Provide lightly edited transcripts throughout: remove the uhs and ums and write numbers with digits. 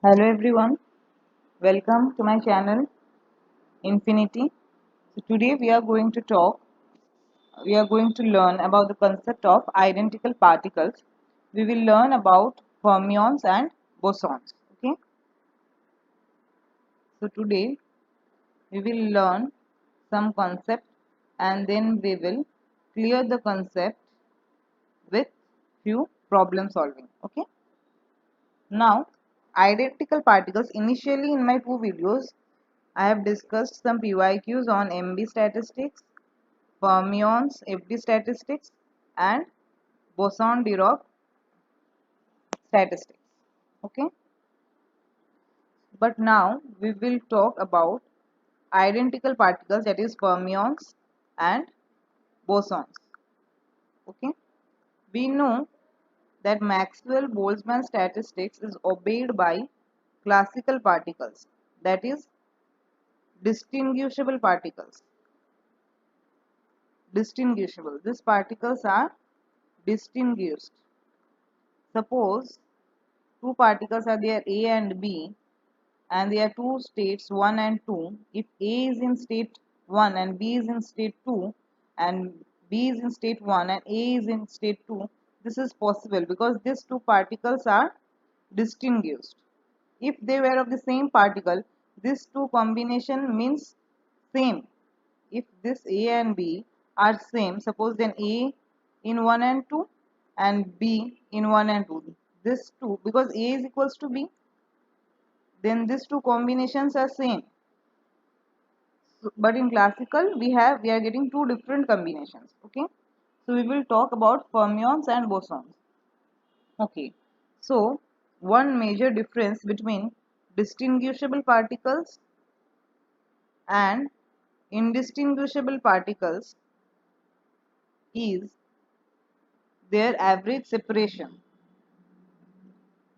Hello everyone, welcome to my channel Infinity. So today we are going to learn about the concept of identical particles. We will learn about fermions and bosons. Okay, so today we will learn some concept and then we will clear the concept with few problem solving. Okay. Now, identical particles. Initially in my two videos, I have discussed some PYQs on MB statistics, fermions, FD statistics, and boson-Dirac statistics. Okay, but now we will talk about identical particles, that is fermions and bosons. Okay, we know that Maxwell-Boltzmann statistics is obeyed by classical particles, that is distinguishable particles. Distinguishable. These particles are distinguished. Suppose two particles are there, A and B, and there are two states 1 and 2. If A is in state 1 and B is in state 2, and B is in state 1 and A is in state 2, this is possible because these two particles are distinguished. If they were of the same particle, these two combination means same. If this A and B are same, suppose then A in 1 and 2 and B in 1 and 2. This two, because A is equals to B, then these two combinations are same. So, but in classical we are getting two different combinations. Okay, so we will talk about fermions and bosons. Okay, so one major difference between distinguishable particles and indistinguishable particles is their average separation.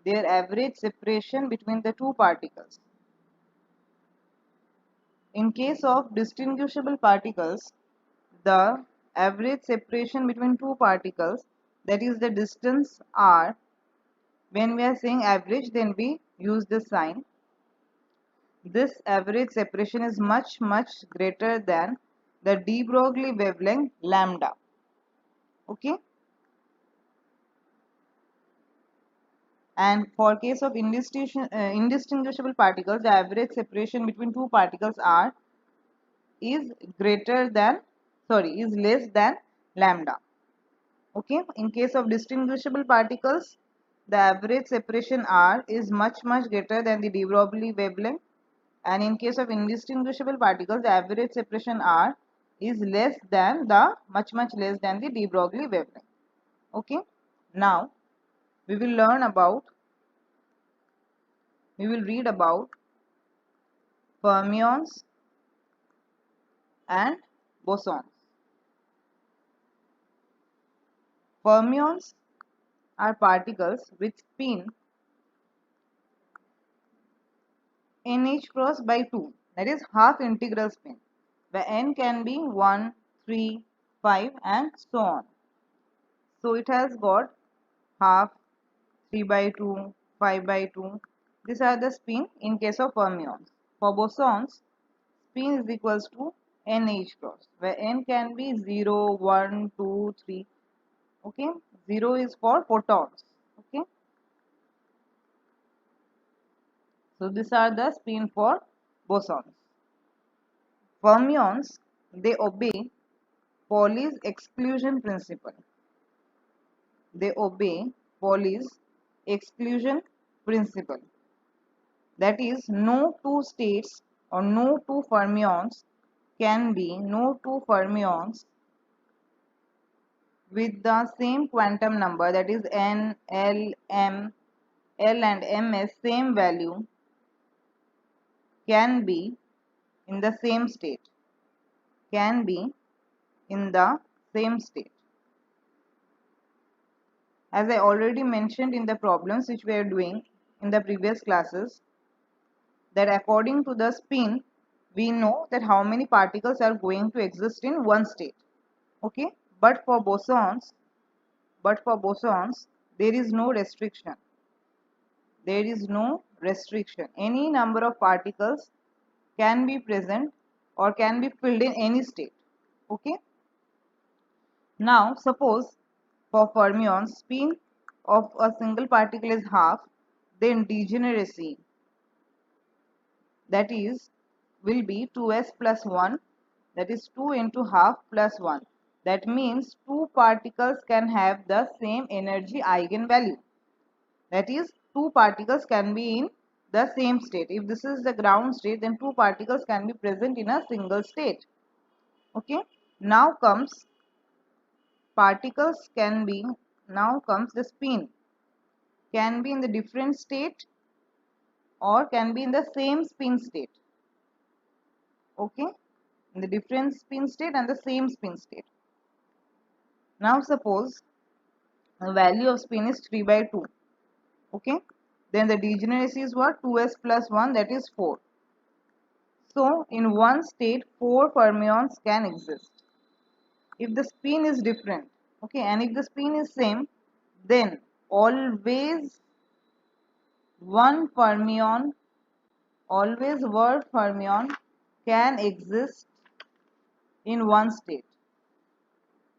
Their average separation between the two particles. In case of distinguishable particles, the average separation between two particles, that is the distance r, when we are saying average, then we use this sign. This average separation is much greater than the de Broglie wavelength lambda. Okay, and for case of indistinguishable particles, the average separation between two particles r is greater than, is less than lambda. Okay, in case of distinguishable particles, the average separation r is much greater than the de Broglie wavelength, and in case of indistinguishable particles, the average separation r is less than the much less than the de Broglie wavelength. Okay, now we will read about fermions and bosons. Fermions are particles which spin nh cross by 2, that is half integral spin, where n can be 1, 3, 5 and so on. So it has got half, 3 by 2, 5 by 2. These are the spin in case of fermions. For bosons, spin is equals to nh cross, where n can be 0, 1, 2, 3. Okay, 0 is for photons. Okay, so these are the spin for bosons. Fermions, they obey Pauli's exclusion principle. They obey Pauli's exclusion principle. That is, no two states or no two fermions with the same quantum number, that is n, l, m, l and ms, same value, can be in the same state. Can be in the same state. As I already mentioned in the problems which we are doing in the previous classes, that according to the spin, we know that how many particles are going to exist in one state. Okay, but for bosons, there is no restriction. there is no restriction. Any number of particles can be present or can be filled in any state. Okay. Now suppose for fermions spin of a single particle is half, then degeneracy, that is, will be 2s plus 1, that is 2 into half plus 1. That means two particles can have the same energy eigenvalue. That is, two particles can be in the same state. If this is the ground state, then two particles can be present in a single state. Okay. Now comes particles can be, now comes the spin. Can be in the different state or can be in the same spin state. Okay. In the different spin state and the same spin state. Now suppose the value of spin is 3 by 2. Okay. Then the degeneracy is what? 2s plus 1, that is 4. So in one state 4 fermions can exist. If the spin is different, okay, and if the spin is same, then always one fermion, always one fermion can exist in one state.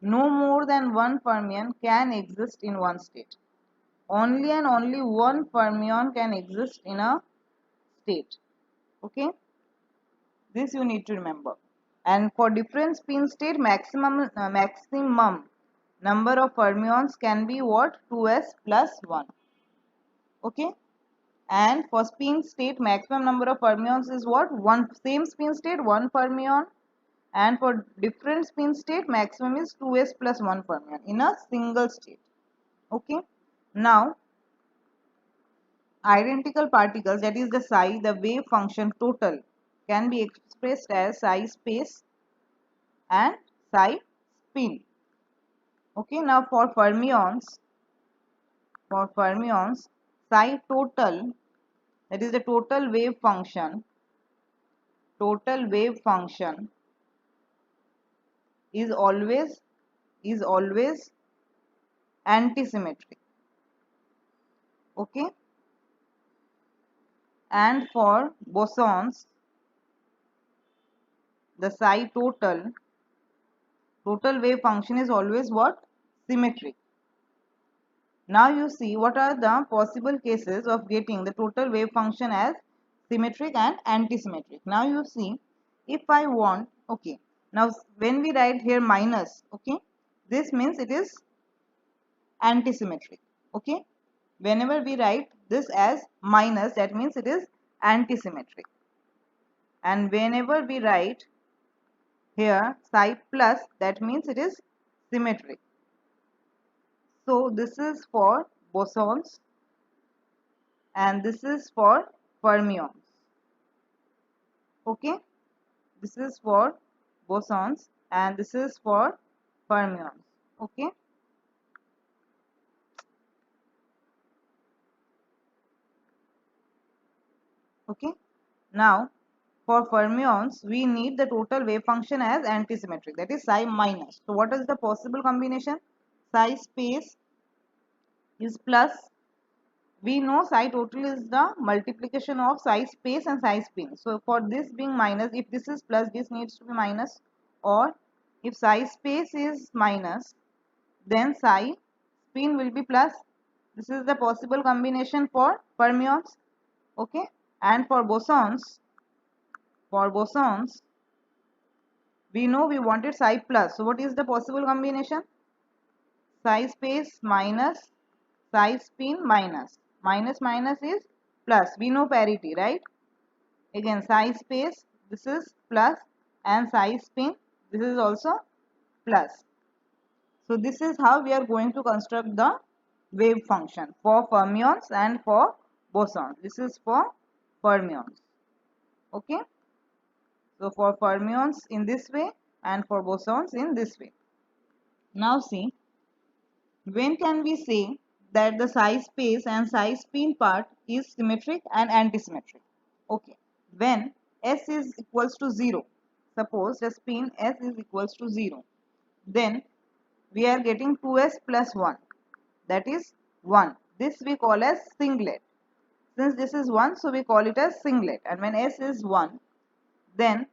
No more than one fermion can exist in one state. Only and only one fermion can exist in a state. Okay, this you need to remember. And for different spin state, maximum number of fermions can be what? 2s plus 1. Okay, and for spin state, maximum number of fermions is what? One. Same spin state, one fermion, and for different spin state, maximum is 2s plus 1 fermion in a single state. Okay, now identical particles, that is the psi, the wave function total, can be expressed as psi space and psi spin. Okay, now for fermions, psi total, that is the total wave function is always antisymmetric. Okay, and for bosons, the psi total wave function is always what? Symmetric. Now you see what are the possible cases of getting the total wave function as symmetric and antisymmetric. Now you see, if I want, okay, now when we write here minus, okay, this means it is antisymmetric. Okay, whenever we write this as minus, that means it is antisymmetric. And whenever we write here psi plus, that means it is symmetric. So this is for bosons and this is for fermions. Okay, this is for bosons and this is for fermions. Okay, okay, now for fermions we need the total wave function as antisymmetric, that is psi minus. So what is the possible combination? Psi space is plus, we know psi total is the multiplication of psi space and psi spin. So for this being minus, if this is plus, this needs to be minus, or if psi space is minus, then psi spin will be plus. This is the possible combination for fermions. Okay, and for bosons, we know we wanted psi plus. So what is the possible combination? Psi space minus psi spin minus. Minus minus is plus. We know parity, right? Again, psi space, this is plus, and psi spin, this is also plus. So this is how we are going to construct the wave function for fermions and for bosons. This is for fermions. Okay. So for fermions in this way and for bosons in this way. Now see, when can we say that the psi space and psi spin part is symmetric and antisymmetric? Okay, when S is equals to 0, suppose the spin S is equals to 0, then we are getting 2s plus 1, that is 1. This we call as singlet. Since this is 1, so we call it as singlet. And when s is 1, then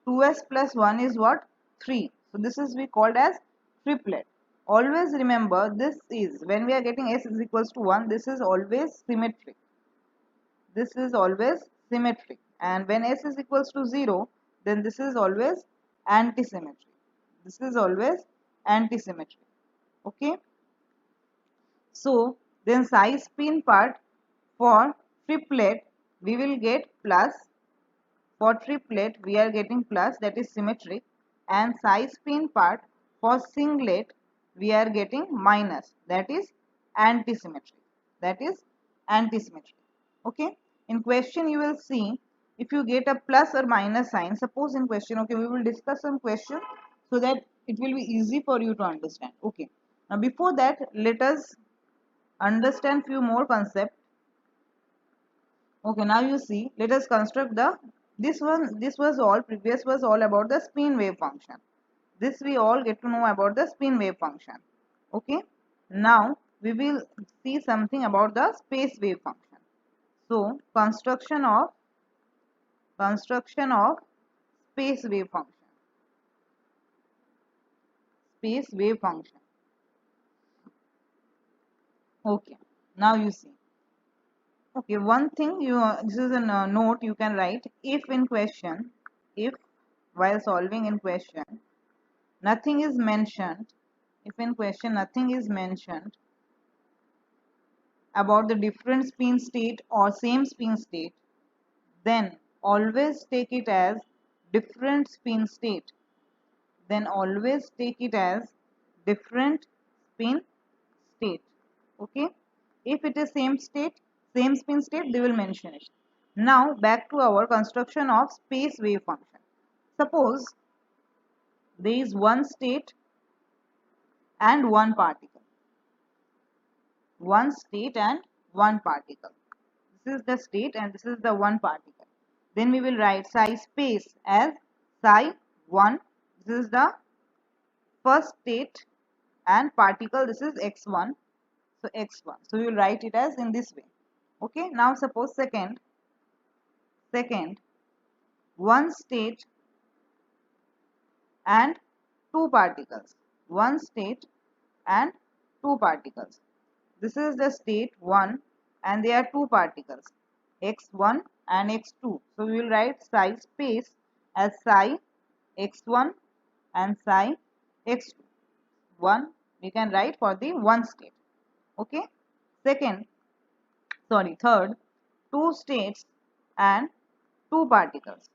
2s plus 1 is what? 3. So this is we called as triplet. Always remember, this is, when we are getting s is equals to 1, this is always symmetric. This is always symmetric. And when s is equals to 0, then this is always antisymmetric. This is always antisymmetric. Okay. So then psi spin part for triplet we will get plus. For triplet we are getting plus, that is symmetric, and psi spin part for singlet we are getting minus, that is antisymmetric. That is antisymmetric. Okay. In question you will see, if you get a plus or minus sign, suppose in question, okay, we will discuss some question so that it will be easy for you to understand. Okay. Now before that, let us understand few more concepts. Okay, now you see, let us construct the, previous was all about the spin wave function. This we all get to know about the spin wave function. Okay, now we will see something about the space wave function. So construction of space wave function. Space wave function. Okay, now you see. Okay, one thing you this is a note you can write. If in question, if while solving in question nothing is mentioned, if in question nothing is mentioned about the different spin state or same spin state, then always take it as different spin state. Then always take it as different spin state. Okay. If it is same state, same spin state, they will mention it. Now back to our construction of space wave function. Suppose there is one state and one particle. One state and one particle. This is the state and this is the one particle. Then we will write psi space as psi 1. This is the first state and particle, this is x1. So x1. So we will write it as in this way. Okay. Now suppose second, one state and two particles. One state and two particles. This is the state 1 and there are two particles, x1 and x2. So we will write psi space as psi x1 and psi x2. 1 we can write for the one state. Okay. Third, two states and two particles.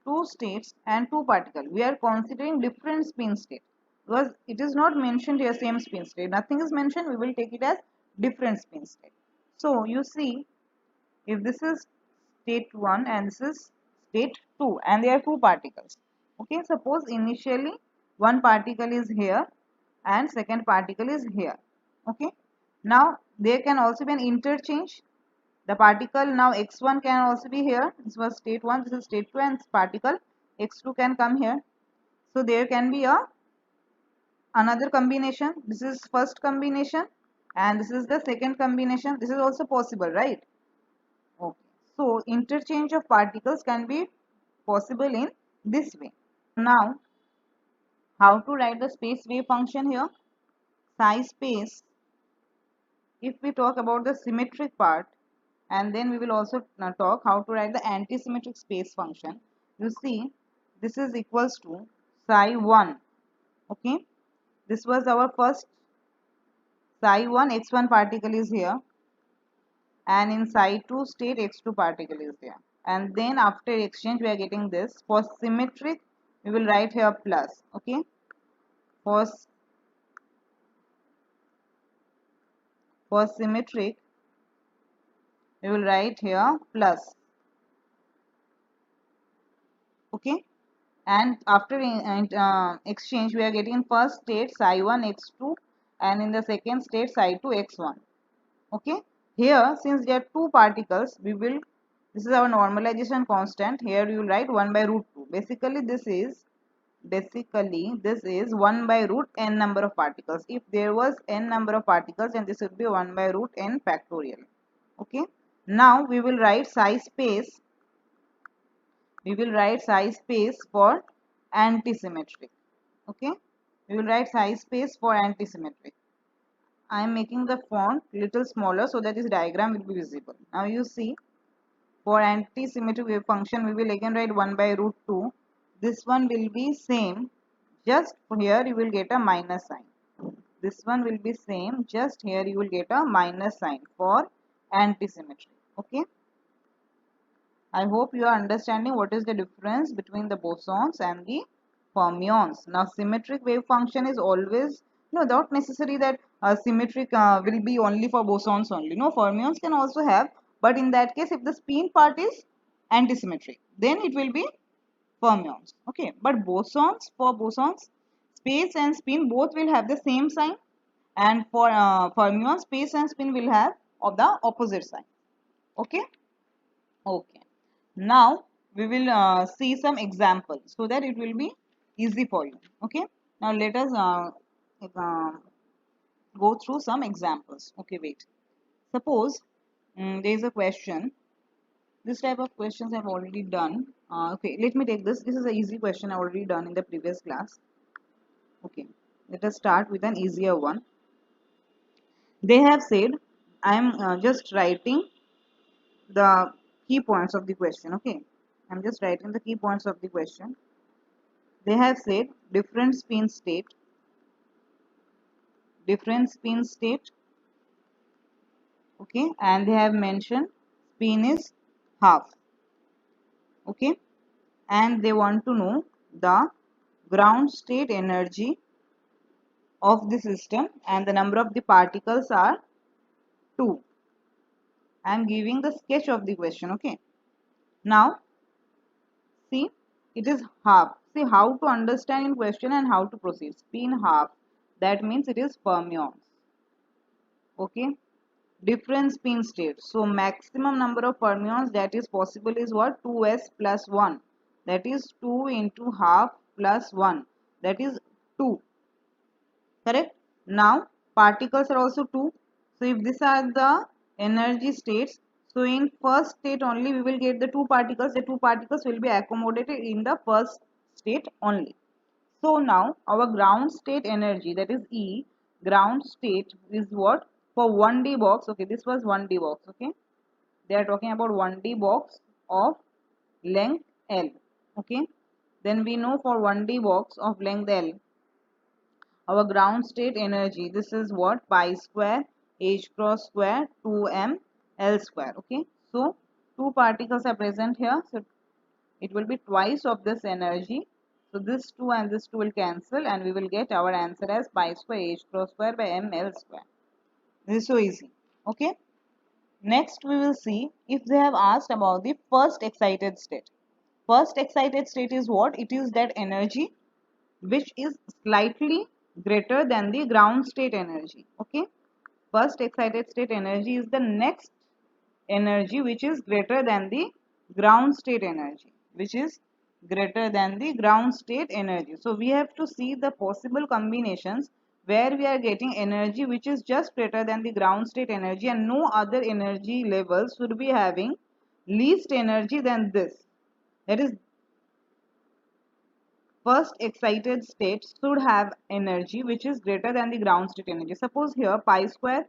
Two states and two particles. We are considering different spin state because it is not mentioned here same spin state. Nothing is mentioned. We will take it as different spin state. So you see, if this is state 1 and this is state 2 and there are two particles. Okay, suppose initially one particle is here and second particle is here. Okay, now there can also be an interchange. The particle now x1 can also be here. This was state 1, this is state 2 and particle x2 can come here. So there can be another combination. This is first combination and this is the second combination. This is also possible, right? Okay. So interchange of particles can be possible in this way. Now how to write the space wave function here? Psi space, if we talk about the symmetric part, and then we will also talk how to write the antisymmetric space function. You see, this is equals to psi 1. Okay, this was our first psi 1 x1 particle is here and in psi 2 state x2 particle is there, and then after exchange we are getting this. For symmetric we will write here plus. Okay, for symmetric we will write here plus. Okay, and after exchange we are getting first state psi 1 x2 and in the second state psi 2 x1. Okay, here since there are two particles, we will, this is our normalization constant. Here we will write 1 by root 2. Basically this is 1 by root n number of particles. If there was n number of particles, then this would be 1 by root n factorial. Okay. Now we will write psi space. We will write psi space for antisymmetric. Okay. We will write psi space for antisymmetric. I am making the font little smaller so that this diagram will be visible. Now you see, for antisymmetric wave function we will again write 1 by root 2. This one will be same, just here you will get a minus sign. This one will be same, just here you will get a minus sign for antisymmetry. Okay. I hope you are understanding what is the difference between the bosons and the fermions. Now symmetric wave function is always, not necessary that symmetric will be only for bosons only. No, fermions can also have, but in that case if the spin part is antisymmetric, then it will be fermions. Okay, but bosons, for bosons, space and spin both will have the same sign, and for fermions, space and spin will have of the opposite sign. Okay. Okay. Now we will see some examples so that it will be easy for you. Okay. Now let us uh, go through some examples. Okay, wait. Suppose there is a question. This type of questions I've already done. Okay, let me take this. This is an easy question I've already done in the previous class. Okay, let us start with an easier one. They have said, I am just writing the key points of the question. Okay, I'm just writing the key points of the question. They have said different spin state, okay, and they have mentioned spin is half, okay, and they want to know the ground state energy of the system and the number of the particles are 2. I am giving the sketch of the question. Okay, now see, it is half. See how to understand in question and how to proceed. Spin half, that means it is fermions. Okay, different spin state. So maximum number of fermions that is possible is what? 2s plus 1. That is 2 into half plus 1. That is 2. Correct? Now particles are also 2. So if these are the energy states, so in first state only we will get the 2 particles. The 2 particles will be accommodated in the first state only. So now our ground state energy, that is E, ground state is what? For 1D box, okay, this was 1D box, okay. They are talking about 1D box of length L, okay. Then we know for 1D box of length L, our ground state energy, this is what? Pi square H cross square 2m L square, okay. So two particles are present here, so it will be twice of this energy. So this 2 and this 2 will cancel and we will get our answer as pi square H cross square by ml square. This is so easy. Okay. Next we will see if they have asked about the first excited state. First excited state is what? It is that energy which is slightly greater than the ground state energy. Okay. First excited state energy is the next energy which is greater than the ground state energy, which is greater than the ground state energy. So we have to see the possible combinations where we are getting energy which is just greater than the ground state energy and no other energy level should be having least energy than this. That is, first excited state should have energy which is greater than the ground state energy. Suppose here pi square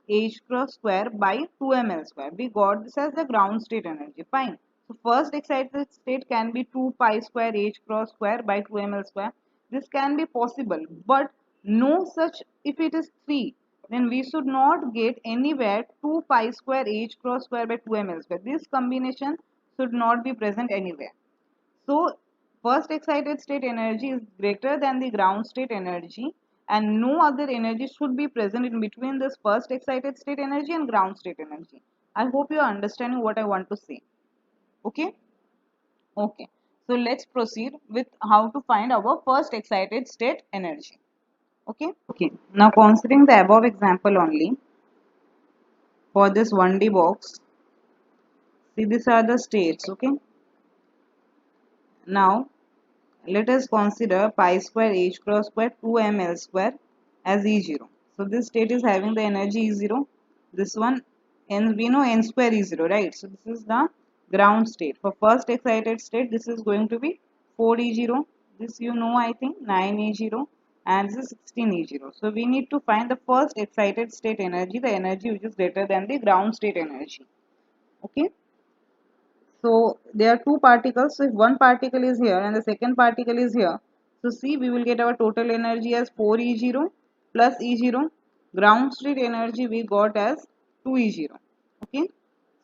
H cross square by 2ml square. We got this as the ground state energy. Fine. So first excited state can be 2 pi square H cross square by 2ml square. This can be possible, but no such, if it is 3, then we should not get anywhere 2 pi square H cross square by 2ml square. This combination should not be present anywhere. So first excited state energy is greater than the ground state energy and no other energy should be present in between this first excited state energy and ground state energy. I hope you are understanding what I want to say. Okay? Okay. So let's proceed with how to find our first excited state energy. Okay? Okay. Now considering the above example only for this 1D box, see these are the states. Okay? Now let us consider pi square H cross square 2ml square as E0. So this state is having the energy E0. This one n, we know n square is 0, right? So this is the ground state. For first excited state, this is going to be 4E0. This you know, I think 9E0, and this is 16E0. So we need to find the first excited state energy, the energy which is greater than the ground state energy. Okay. So there are two particles. So if one particle is here and the second particle is here, so see, we will get our total energy as 4E0 plus E0. Ground state energy we got as 2E0. Okay.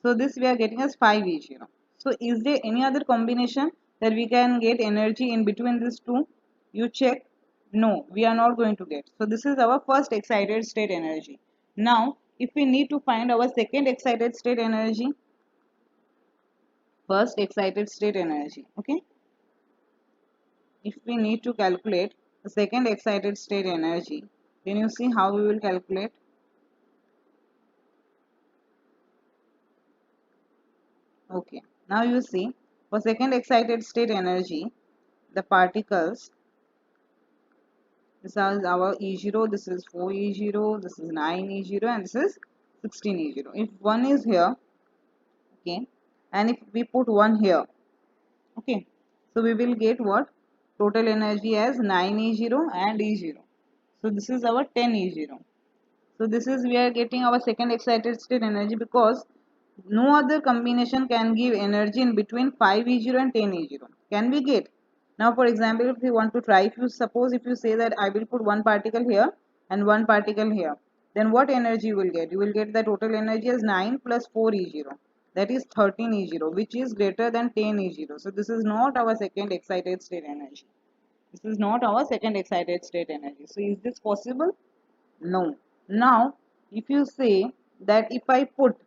So this we are getting as 5E0. So is there any other combination that we can get energy in between these two? You check. No, we are not going to get. So this is our first excited state energy. Now, if we need to find our second excited state energy, first excited state energy, okay, if we need to calculate the second excited state energy, then you see how we will calculate. Okay, now you see, for second excited state energy, the particles, this is our E0, this is 4E0, this is 9E0, and this is 16E0. If one is here, okay, and if we put one here, okay, so we will get what? Total energy as 9E0 and E0. So this is our 10E0. So this is we are getting our second excited state energy, because no other combination can give energy in between 5E0 and 10E0. Can we get? Now for example, if we want to try, if you suppose if you say that I will put one particle here and one particle here, then what energy you will get? You will get the total energy as 9 plus 4E0. That is 13E0, which is greater than 10E0. So this is not our second excited state energy. This is not our second excited state energy. So is this possible? No. Now, if you say that if I put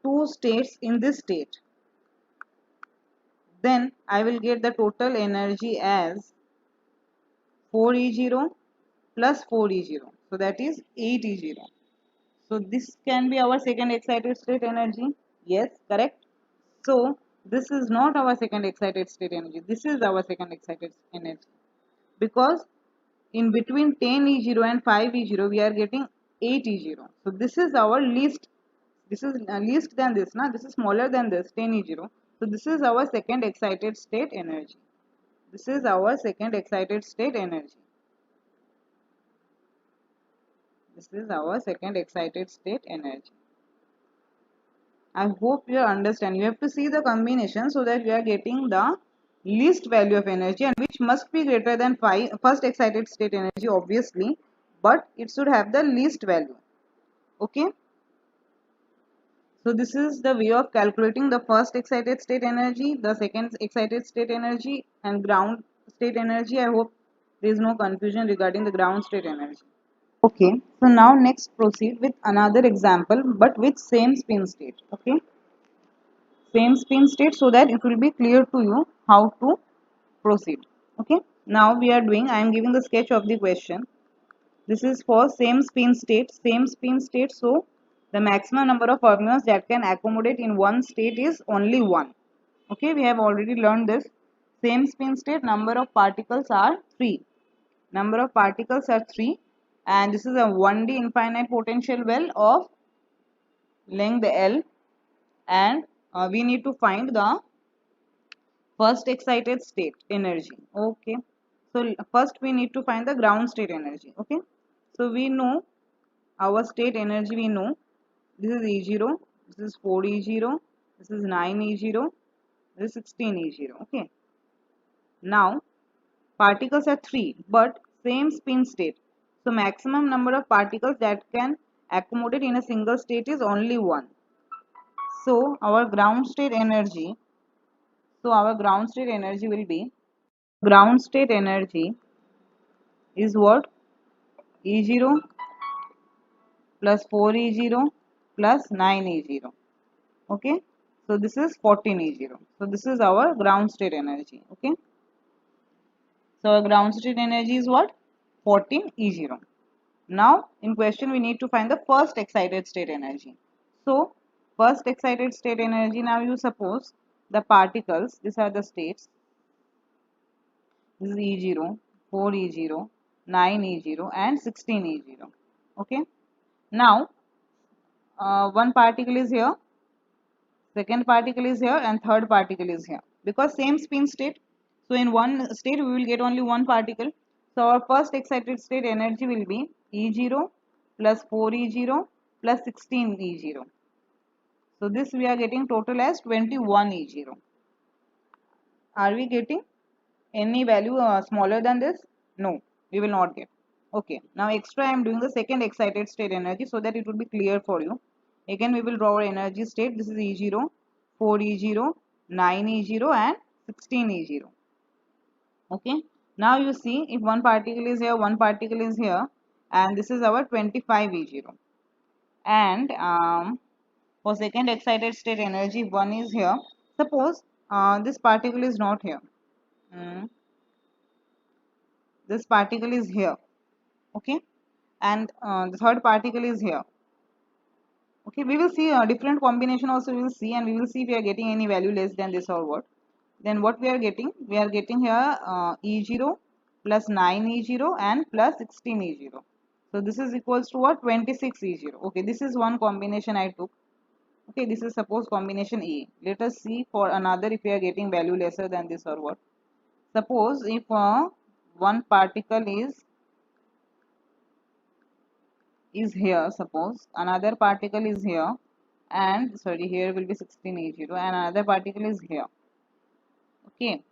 two states in this state, then I will get the total energy as 4E0 plus 4E0. So that is 8E0. So this can be our second excited state energy. Yes, correct. So this is not our second excited state energy. This is our second excited energy, because in between 10E0 and 5E0 we are getting 8E0. So this is our least, this is least than this, na? This is smaller than this, 10E0. So this is our second excited state energy. This is our second excited state energy. This is our second excited state energy. I hope you understand. You have to see the combination so that you are getting the least value of energy, and which must be greater than first excited state energy, obviously, but it should have the least value. Okay. So this is the way of calculating the first excited state energy, the second excited state energy, and ground state energy. I hope there is no confusion regarding the ground state energy. Okay, so now next proceed with another example, but with same spin state. Okay, same spin state, so that it will be clear to you how to proceed. Okay, now we are doing, I am giving the sketch of the question. This is for same spin state, same spin state. So the maximum number of fermions that can accommodate in one state is only one. Okay, we have already learned this. Same spin state, number of particles are 3. Number of particles are 3, and this is a 1D infinite potential well of length L, and we need to find the first excited state energy. Okay, so first we need to find the ground state energy. Okay, so we know our state energy, we know this is E0, this is 4E0, this is 9E0, this is 16E0. Okay, now particles are 3 but same spin state, so maximum number of particles that can accommodate in a single state is only 1. So our ground state energy, will be, ground state energy is what? E0 plus 4E0 plus 9E0. Okay, so this is 14E0. So this is our ground state energy. Okay, so our ground state energy is what? 14E0. Now in question we need to find the first excited state energy. So first excited state energy, now you suppose the particles, these are the states, this is E0, 4E0, 9E0 and 16E0. Okay, Now one particle is here, second particle is here, and third particle is here, because same spin state. So in one state we will get only one particle. So our first excited state energy will be E0 plus 4E0 plus 16E0. So this we are getting total as 21E0. Are we getting any value smaller than this? No, we will not get. Okay, now extra I am doing the second excited state energy so that it will be clear for you. Again we will draw our energy state. This is E0, 4E0, 9E0 and 16E0. Okay, now you see if one particle is here, one particle is here, and this is our 25E0. And for second excited state energy, one is here. Suppose this particle is not here. This particle is here. Okay, and the third particle is here. Okay, we will see a different combination also we will see, and we will see if we are getting any value less than this or what. Then what we are getting here E0 plus 9E0 and plus 16E0. So this is equals to what? 26E0. Okay, this is one combination I took. Okay, this is suppose combination A. Let us see for another if we are getting value lesser than this or what. Suppose if one particle is here, suppose another particle is here, and sorry, here will be 16E0 and another particle is here. Okay,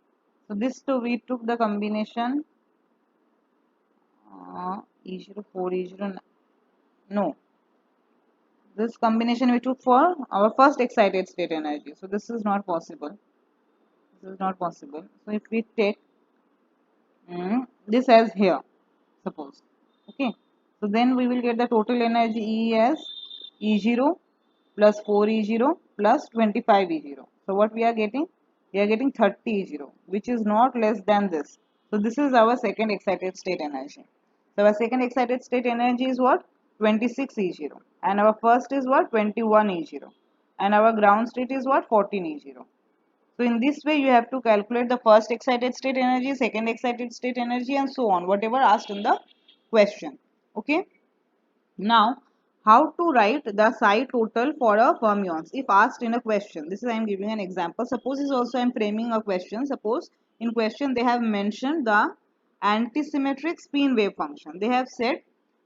so this too we took the combination E0 4E0. No, this combination we took for our first excited state energy. So this is not possible. This is not possible. So if we take this as here, suppose. Okay, so then we will get the total energy E as E0 plus 4E0 plus 25E0. So what we are getting? We are getting 30E0, which is not less than this. So this is our second excited state energy. So our second excited state energy is what? 26E0. And our first is what? 21E0. And our ground state is what? 14E0. So in this way you have to calculate the first excited state energy, second excited state energy, and so on, whatever asked in the question. Okay. Now, how to write the psi total for a fermions if asked in a question. This is I am giving an example. Suppose is also I am framing a question. Suppose in question they have mentioned the antisymmetric spin wave function. They have said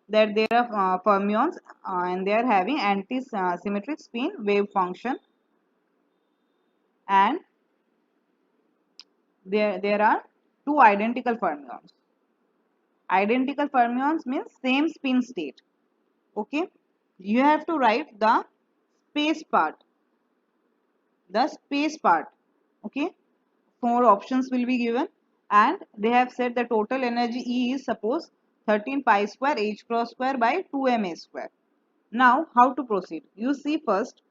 that there are fermions and they are having antisymmetric spin wave function, and there are two identical fermions. Identical fermions means same spin state. Okay, you have to write the space part. Okay, four options will be given, and they have said the total energy E is suppose 13 pi square h cross square by 2m a square. Now how to proceed? You see, first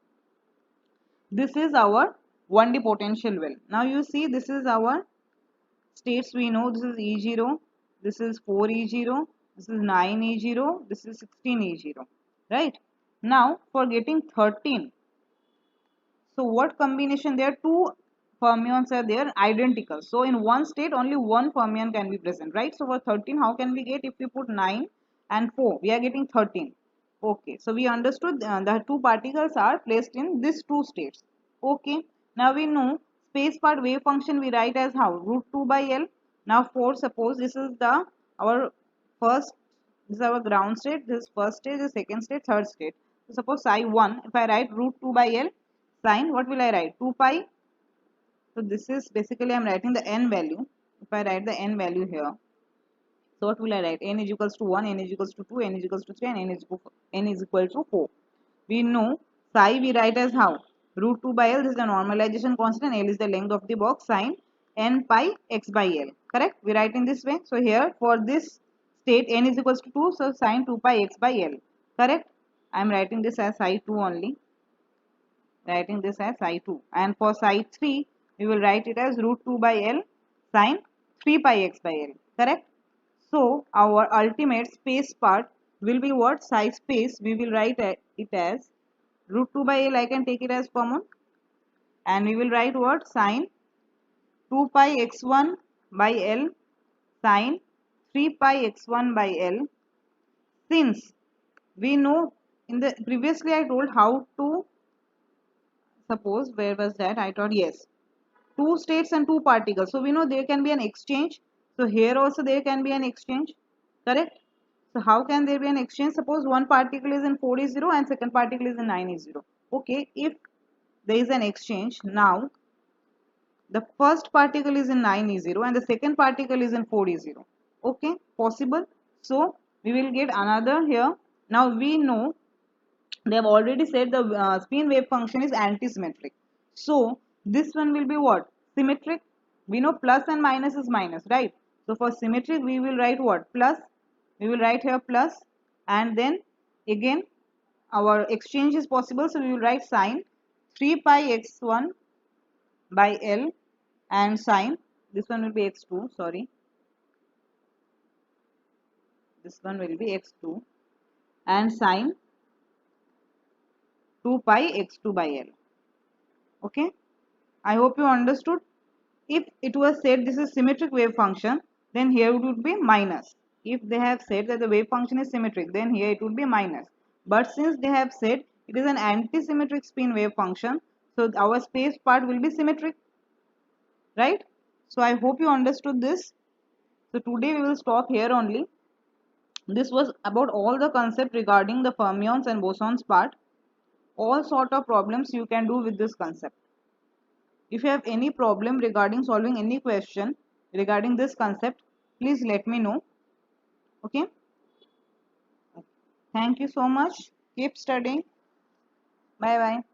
this is our 1D potential well. Now you see this is our states. We know this is E0, this is 4E0, this is 9E0, this is 16E0, right? Now for getting 13, so what combination? There are two fermions are there identical. So in one state only one fermion can be present, right? So for 13, how can we get? If we put 9 and 4, we are getting 13. Okay, so we understood the two particles are placed in these two states. Okay, now we know space part wave function we write as how? Root 2 by L. Now 4, suppose this is the our first, this is our ground state, this first stage, the second state, third state. So suppose psi 1, if I write root 2 by L, sine, what will I write? 2 pi. So this is basically I am writing the n value. If I write the n value here, so what will I write? N is equals to 1, n is equals to 2, n is equals to 3, and n is equal to 4. We know psi we write as how? Root 2 by L, this is the normalization constant, L is the length of the box, sine n pi x by L. Correct? We write in this way. So here for this state n is equals to 2, so sine 2 pi x by L. Correct? I am writing this as psi 2 only. Writing this as psi 2, and for psi 3 we will write it as root 2 by L sine 3 pi x by L. Correct? So our ultimate space part will be what? Psi space we will write it as root 2 by L. I can take it as common, and we will write what? Sine 2 pi x1 by L sine 3 pi x1 by L. Since we know in the previously I told how to suppose, where was that? I thought, yes, two states and two particles. So we know there can be an exchange. So here also there can be an exchange, correct? So how can there be an exchange? Suppose one particle is in 4d0 and second particle is in 9e0. Okay, if there is an exchange, now the first particle is in 9e0 and the second particle is in 4e0. Okay, possible. So we will get another here. Now we know they have already said the spin wave function is anti-symmetric. So this one will be what? Symmetric. We know plus and minus is minus, right? So for symmetric we will write what? Plus. We will write here plus, and then again our exchange is possible. So we will write sine 3 pi x1 by L and sine, this one will be x2, sorry, this one will be x2 and sine 2 pi x2 by L. Okay, I hope you understood. If it was said this is symmetric wave function, then here it would be minus. If they have said that the wave function is symmetric, then here it would be minus. But since they have said it is an anti-symmetric spin wave function, so our space part will be symmetric, right? So I hope you understood this. So today we will stop here only. This was about all the concept regarding the fermions and bosons part. All sort of problems you can do with this concept. If you have any problem regarding solving any question regarding this concept, please let me know. Okay. Thank you so much. Keep studying. Bye bye.